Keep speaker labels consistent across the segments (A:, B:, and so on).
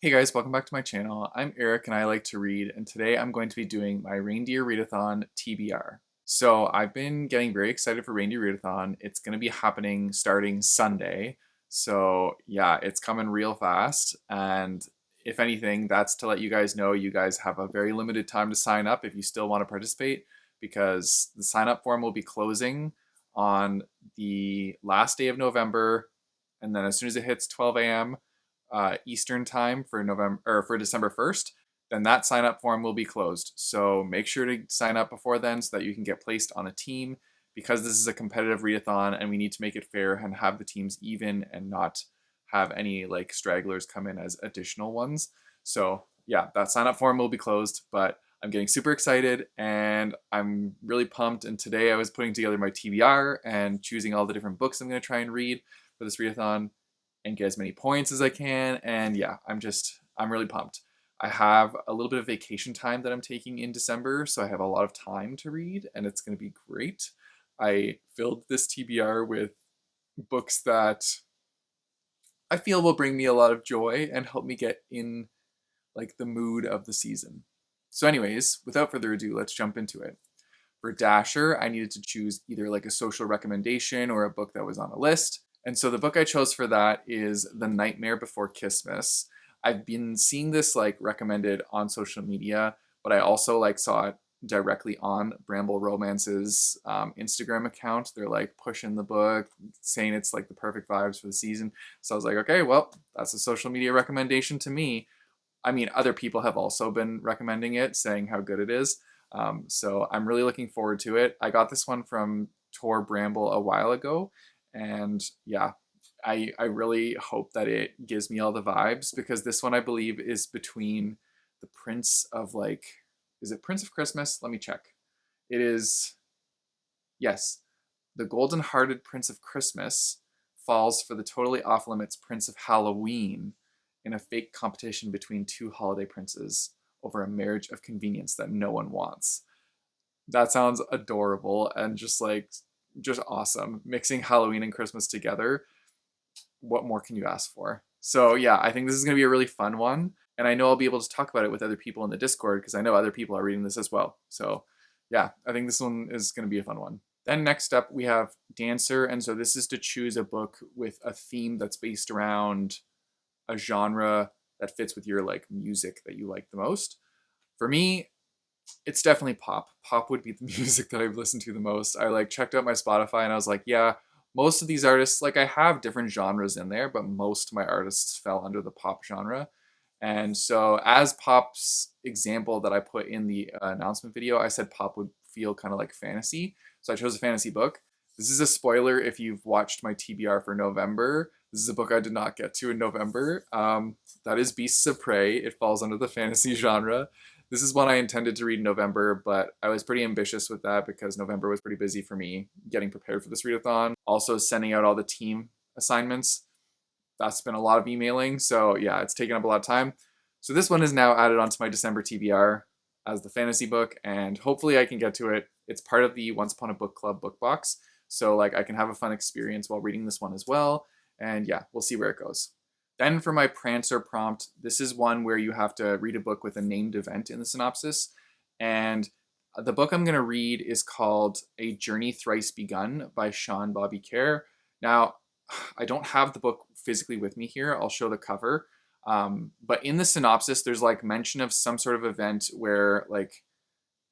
A: Hey guys, welcome back to my channel. I'm Eric and I like to read, and today I'm going to be doing my Reindeer Readathon TBR. So I've been getting very excited for Reindeer Readathon. It's going to be happening starting Sunday. So yeah, it's coming real fast. And if anything, that's to let you guys know you guys have a very limited time to sign up if you still want to participate, because the sign up form will be closing on the last day of November. And then as soon as it hits 12 a.m., Eastern time for November or for December 1st, then that sign up form will be closed. So make sure to sign up before then so that you can get placed on a team, because this is a competitive readathon and we need to make it fair and have the teams even and not have any like stragglers come in as additional ones. So yeah, that sign up form will be closed, but I'm getting super excited and I'm really pumped. And today I was putting together my TBR and choosing all the different books I'm going to try and read for this readathon and get as many points as I can. And yeah, I'm really pumped. I have a little bit of vacation time that I'm taking in December, so I have a lot of time to read and it's going to be great. I filled this TBR with books that I feel will bring me a lot of joy and help me get in like the mood of the season. So anyways, without further ado, let's jump into it. For Dasher, I needed to choose either like a social recommendation or a book that was on a list. And so the book I chose for that is The Nightmare Before Christmas. I've been seeing this like recommended on social media, but I also like saw it directly on Bramble Romance's Instagram account. They're like pushing the book, saying it's like the perfect vibes for the season. So I was like, okay, well, that's a social media recommendation to me. I mean, other people have also been recommending it, saying how good it is. So I'm really looking forward to it. I got this one from Tor Bramble a while ago, and yeah, I really hope that it gives me all the vibes, because this one I believe is between the Prince of like, is it Prince of Christmas? Let me check. It is, yes, the Golden Hearted Prince of Christmas falls for the totally off limits Prince of Halloween in a fake competition between two holiday princes over a marriage of convenience that no one wants. That sounds adorable and just awesome. Mixing Halloween and Christmas together. What more can you ask for? So yeah, I think this is going to be a really fun one. And I know I'll be able to talk about it with other people in the Discord, because I know other people are reading this as well. So yeah, I think this one is going to be a fun one. Then next up we have Dancer. And so this is to choose a book with a theme that's based around a genre that fits with your like music that you like the most. For me, it's definitely pop. Pop would be the music that I've listened to the most. I like checked out my Spotify and I was like, yeah, most of these artists, like I have different genres in there, but most of my artists fell under the pop genre. And so as pop's example that I put in the announcement video, I said pop would feel kind of like fantasy. So I chose a fantasy book. This is a spoiler if you've watched my TBR for November. This is a book I did not get to in November. That is Beasts of Prey. It falls under the fantasy genre. This is one I intended to read in November, but I was pretty ambitious with that because November was pretty busy for me getting prepared for this readathon. Also sending out all the team assignments. That's been a lot of emailing, so yeah, it's taken up a lot of time. So this one is now added onto my December TBR as the fantasy book, and hopefully I can get to it. It's part of the Once Upon a Book Club book box, so like I can have a fun experience while reading this one as well. And yeah, we'll see where it goes. Then for my Prancer prompt, this is one where you have to read a book with a named event in the synopsis. And the book I'm going to read is called A Journey Thrice Begun by Sean Bobby Kerr. Now, I don't have the book physically with me here. I'll show the cover. But in the synopsis, there's like mention of some sort of event where like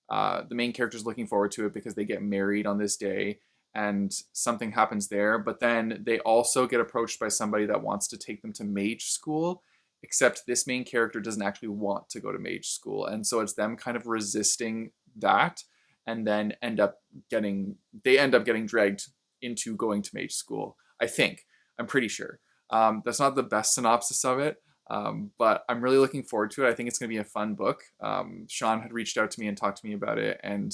A: the main character is looking forward to it because they get married on this day and something happens there. But then they also get approached by somebody that wants to take them to mage school, except this main character doesn't actually want to go to mage school. And so it's them kind of resisting that, and then they end up getting dragged into going to mage school. I'm pretty sure. That's not the best synopsis of it, but I'm really looking forward to it. I think it's going to be a fun book. Sean had reached out to me and talked to me about it and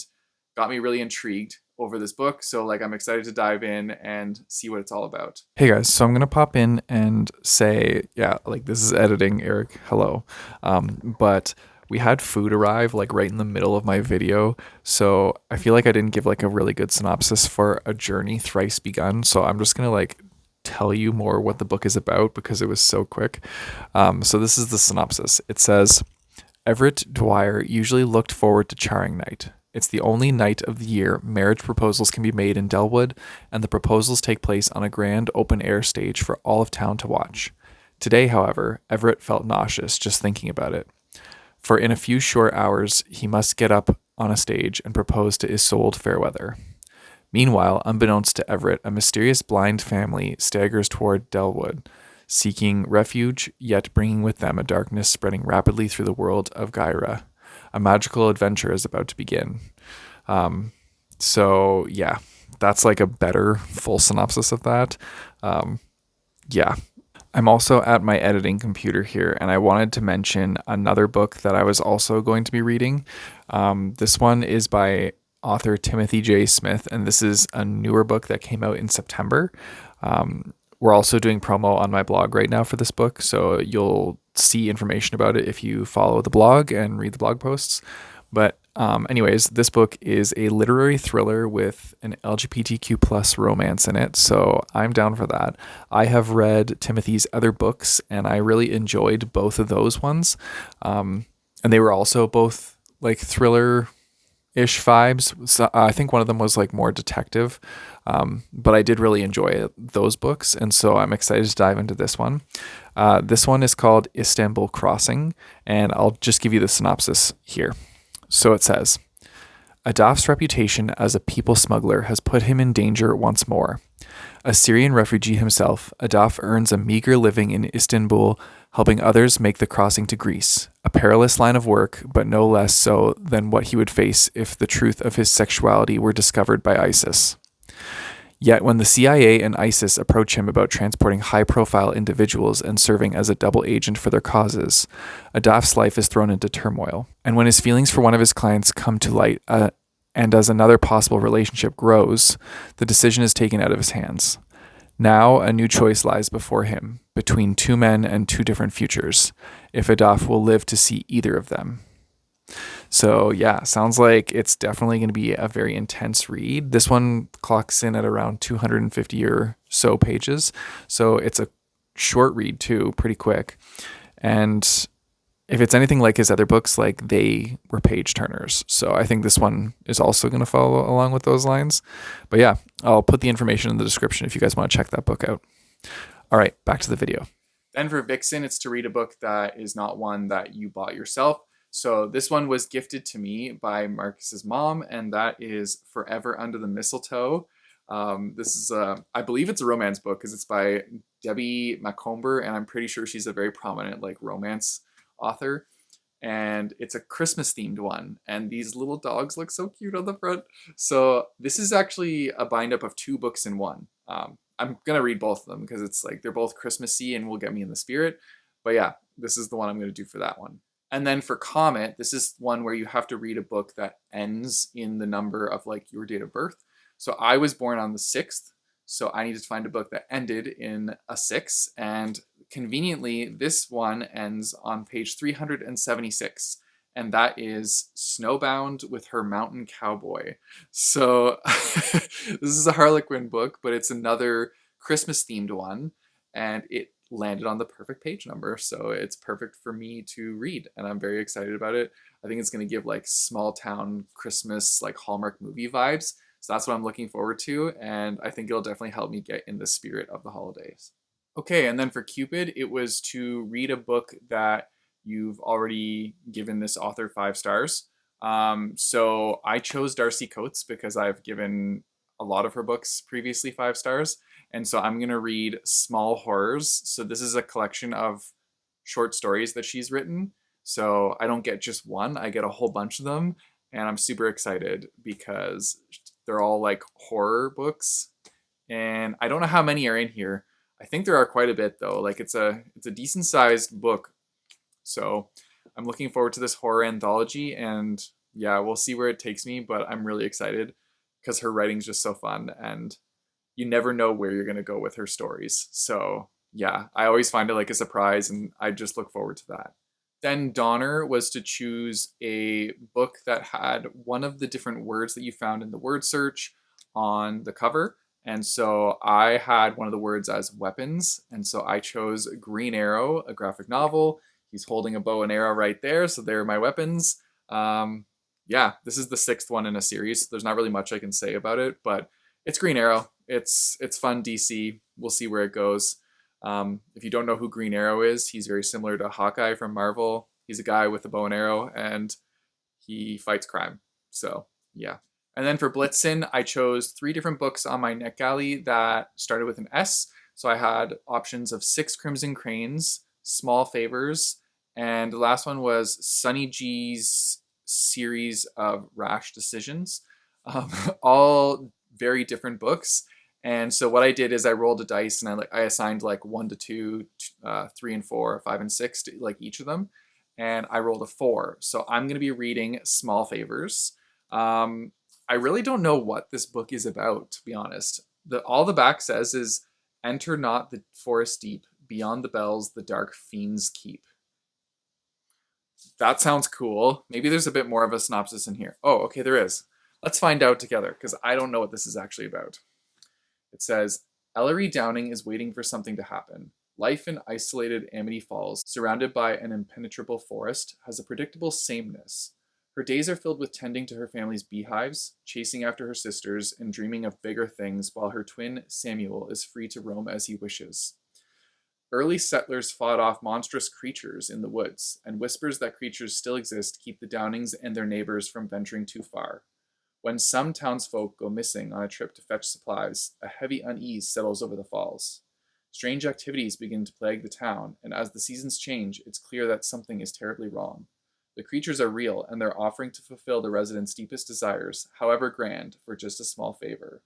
A: got me really intrigued over this book. So like I'm excited to dive in and see what it's all about. Hey guys, so I'm gonna pop in and say, yeah, like this is editing, Eric. Hello. But we had food arrive like right in the middle of my video, so I feel like I didn't give like a really good synopsis for A Journey Thrice Begun. So I'm just gonna like
B: tell you more what the book is about because it was so quick. So this is the synopsis. It says, Everett Dwyer usually looked forward to Charing Night. It's the only night of the year marriage proposals can be made in Delwood, and the proposals take place on a grand open-air stage for all of town to watch. Today, however, Everett felt nauseous just thinking about it, for in a few short hours he must get up on a stage and propose to Isolde Fairweather. Meanwhile, unbeknownst to Everett, a mysterious blind family staggers toward Delwood, seeking refuge, yet bringing with them a darkness spreading rapidly through the world of Gyra. A magical adventure is about to begin. So, yeah, that's like a better full synopsis of that. Yeah. I'm also at my editing computer here, and I wanted to mention another book that I was also going to be reading. This one is by author Timothy J. Smith, and this is a newer book that came out in September. We're also doing promo on my blog right now for this book, so you'll see information about it if you follow the blog and read the blog posts. But anyways, this book is a literary thriller with an LGBTQ plus romance in it, so I'm down for that. I have read Timothy's other books, and I really enjoyed both of those ones. And they were also both like thriller ish vibes. So I think one of them was like more detective, but I did really enjoy those books, and so I'm excited to dive into this one. This one is called Istanbul Crossing, and I'll just give you the synopsis here. So it says, Adaf's reputation as a people smuggler has put him in danger once more. A Syrian refugee himself, Adaf earns a meager living in Istanbul, helping others make the crossing to Greece, a perilous line of work, but no less so than what he would face if the truth of his sexuality were discovered by ISIS. Yet when the CIA and ISIS approach him about transporting high-profile individuals and serving as a double agent for their causes, Adaf's life is thrown into turmoil. And when his feelings for one of his clients come to light, and as another possible relationship grows, the decision is taken out of his hands. Now a new choice lies before him, between two men and two different futures, if Adaf will live to see either of them. So yeah, sounds like it's definitely going to be a very intense read. This one clocks in at around 250 or so pages. So it's a short read too, pretty quick. And if it's anything like his other books, like they were page turners. So I think this one is also going to follow along with those lines. But yeah, I'll put the information in the description if you guys want to check that book out. All right, back to the video.
A: Then for Vixen, it's to read a book that is not one that you bought yourself. So this one was gifted to me by Marcus's mom, and that is Forever Under the Mistletoe. This is, I believe it's a romance book because it's by Debbie Macomber, and I'm pretty sure she's a very prominent like romance author. And it's a Christmas themed one, and these little dogs look so cute on the front. So this is actually a bind up of two books in one. I'm gonna read both of them because it's like they're both Christmassy and will get me in the spirit. But yeah, this is the one I'm gonna do for that one. And then for Comet, this is one where you have to read a book that ends in the number of like your date of birth. So I was born on the 6th, so I needed to find a book that ended in a 6, and conveniently this one ends on page 376, and that is Snowbound with Her Mountain Cowboy. So this is a Harlequin book, but it's another Christmas themed one, and it landed on the perfect page number, so it's perfect for me to read, and I'm very excited about it. I think it's going to give like small town Christmas like Hallmark movie vibes, so that's what I'm looking forward to, and I think it'll definitely help me get in the spirit of the holidays. Okay, and then for Cupid, it was to read a book that you've already given this author 5 stars. So I chose Darcy Coates because I've given a lot of her books previously 5 stars. And so I'm going to read Small Horrors. So this is a collection of short stories that she's written. So I don't get just one, I get a whole bunch of them. And I'm super excited because they're all like horror books. And I don't know how many are in here. I think there are quite a bit though. Like it's a decent sized book. So I'm looking forward to this horror anthology, and yeah, we'll see where it takes me, but I'm really excited because her writing's just so fun, and you never know where you're going to go with her stories. So yeah, I always find it like a surprise, and I just look forward to that. Then Donner was to choose a book that had one of the different words that you found in the word search on the cover. And so I had one of the words as weapons. And so I chose Green Arrow, a graphic novel. He's holding a bow and arrow right there. So they're my weapons. Yeah, this is the sixth one in a series. So there's not really much I can say about it, but it's Green Arrow. It's fun DC. We'll see where it goes. If you don't know who Green Arrow is, he's very similar to Hawkeye from Marvel. He's a guy with a bow and arrow, and he fights crime. So yeah. And then for Blitzen, I chose 3 different books on my NetGalley that started with an S. So I had options of 6 Crimson Cranes, Small Favors, and the last one was Sunny G's series of Rash Decisions. All very different books. And so what I did is I rolled a dice and I assigned like 1 to 2, 3 and 4, 5 and 6 to like each of them. And I rolled a 4. So I'm going to be reading Small Favors. I really don't know what this book is about, to be honest. All the back says is, enter not the forest deep, beyond the bells the dark fiends keep. That sounds cool. Maybe there's a bit more of a synopsis in here. Oh, okay, there is. Let's find out together, because I don't know what this is actually about. It says, Ellery Downing is waiting for something to happen. Life in isolated Amity Falls, surrounded by an impenetrable forest, has a predictable sameness. Her days are filled with tending to her family's beehives, chasing after her sisters, and dreaming of bigger things, while her twin, Samuel, is free to roam as he wishes. Early settlers fought off monstrous creatures in the woods, and whispers that creatures still exist keep the Downings and their neighbors from venturing too far. When some townsfolk go missing on a trip to fetch supplies, a heavy unease settles over the falls. Strange activities begin to plague the town, and as the seasons change, it's clear that something is terribly wrong. The creatures are real, and they're offering to fulfill the residents' deepest desires, however grand, for just a small favor.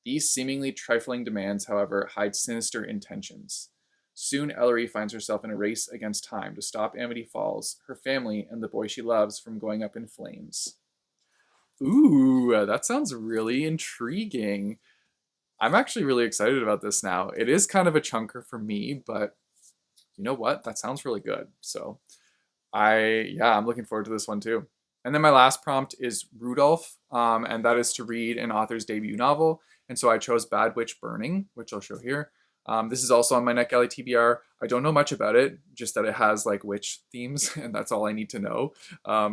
A: These seemingly trifling demands, however, hide sinister intentions. Soon Ellery finds herself in a race against time to stop Amity Falls, her family, and the boy she loves from going up in flames. Ooh, that sounds really intriguing. I'm actually really excited about this now. It is kind of a chunker for me, but you know what? That sounds really good. So I'm looking forward to this one too. And then my last prompt is Rudolph, and that is to read an author's debut novel. And so I chose Bad Witch Burning, which I'll show here. This is also on my NetGalley TBR. I don't know much about it, just that it has like witch themes, and that's all I need to know.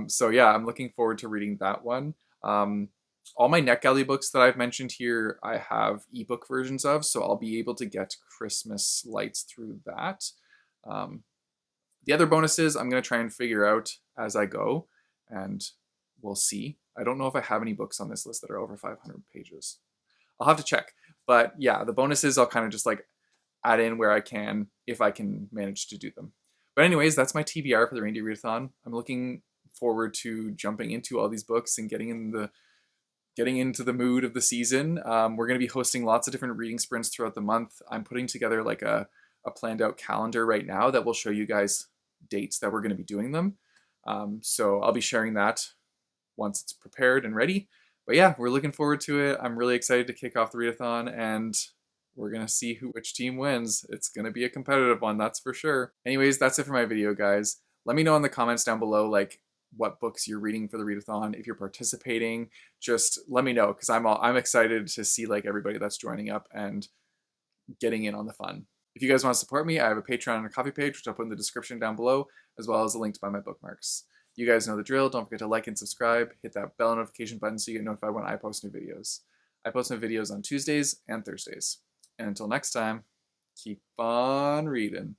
A: So yeah, I'm looking forward to reading that one. All my NetGalley books that I've mentioned here, I have ebook versions of, so I'll be able to get Christmas lights through that. The other bonuses I'm going to try and figure out as I go, and we'll see. I don't know if I have any books on this list that are over 500 pages. I'll have to check. But yeah, the bonuses I'll kind of just like add in where I can, if I can manage to do them. But anyways, that's my TBR for the Reindeer Readathon. I'm looking forward to jumping into all these books and getting into the mood of the season. We're going to be hosting lots of different reading sprints throughout the month. I'm putting together like a planned out calendar right now that will show you guys dates that we're going to be doing them. So I'll be sharing that once it's prepared and ready. But yeah, we're looking forward to it. I'm really excited to kick off the readathon, and we're going to see which team wins. It's going to be a competitive one, that's for sure. Anyways, that's it for my video, guys. Let me know in the comments down below, like, what books you're reading for the readathon. If you're participating, just let me know, because I'm excited to see like everybody that's joining up and getting in on the fun. If you guys want to support me, I have a Patreon and a Coffee page, which I'll put in the description down below, as well as a link to buy my bookmarks. You guys know the drill. Don't forget to like and subscribe. Hit that bell notification button so you get notified when I post new videos. I post my videos on Tuesdays and Thursdays. And until next time, keep on reading.